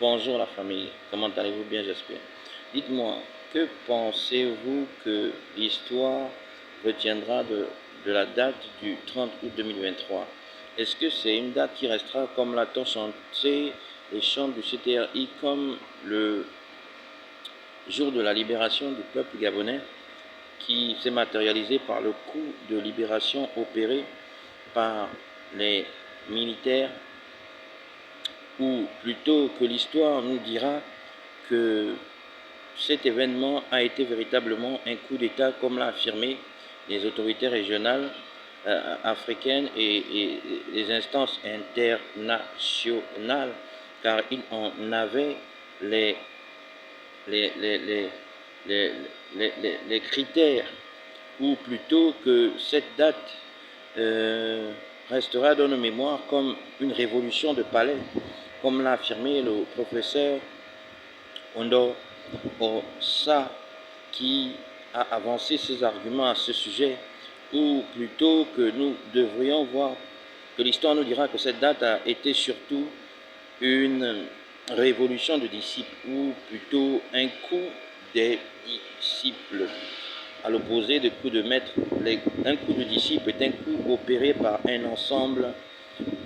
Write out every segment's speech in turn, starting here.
Bonjour la famille, comment allez-vous? Bien, j'espère. Dites-moi, que pensez-vous que l'histoire retiendra de la date du 30 août 2023? Est-ce que c'est une date qui restera comme l'a-t-on chanté les chants du CTRI comme le jour de la libération du peuple gabonais qui s'est matérialisé par le coup de libération opéré par les militaires, ou plutôt que l'histoire nous dira que cet événement a été véritablement un coup d'État, comme l'a affirmé les autorités régionales africaines et les instances internationales, car il en avait les, les, les, les, les, les critères, ou plutôt que cette date restera dans nos mémoires comme une révolution de palais, comme l'a affirmé le professeur Ondo Osa, qui a avancé ses arguments à ce sujet, ou plutôt que nous devrions voir que l'histoire nous dira que cette date a été surtout une révolution de disciples, ou plutôt un coup des disciples. À l'opposé de coup de maître, un coup de disciple est un coup opéré par un ensemble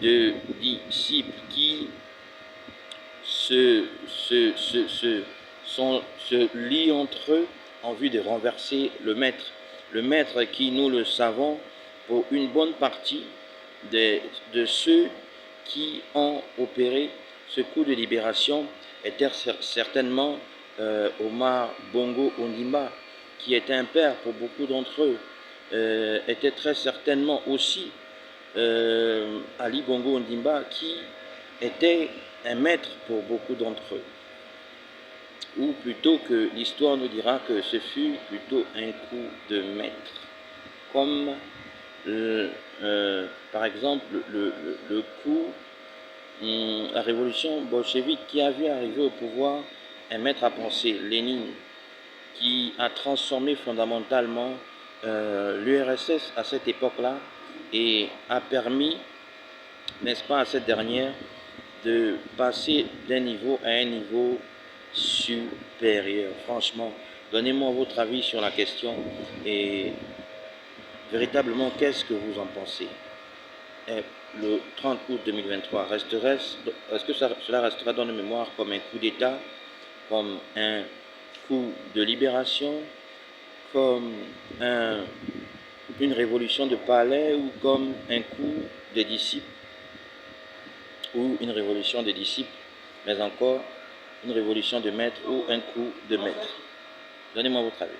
de disciples qui se lient entre eux en vue de renverser le maître. Le maître qui, nous le savons, pour une bonne partie de ceux qui ont opéré ce coup de libération était certainement Omar Bongo Ondimba, qui était un père pour beaucoup d'entre eux, était très certainement aussi Ali Bongo Ondimba, qui était un maître pour beaucoup d'entre eux. Ou plutôt que l'histoire nous dira que ce fut plutôt un coup de maître. Comme par exemple le coup, la révolution bolchevique qui a vu arriver au pouvoir un maître à penser, Lénine, qui a transformé fondamentalement l'URSS à cette époque-là et a permis, n'est-ce pas, à cette dernière de passer d'un niveau à un niveau supérieur. Franchement, donnez-moi votre avis sur la question et véritablement, qu'est-ce que vous en pensez? Et le 30 août 2023, est-ce que cela restera dans nos mémoires comme un coup d'État, comme un coup de libération, comme une révolution de palais, ou comme un coup de disciples, ou une révolution des disciples, mais encore une révolution de maître ou un coup de maître? Donnez-moi votre avis.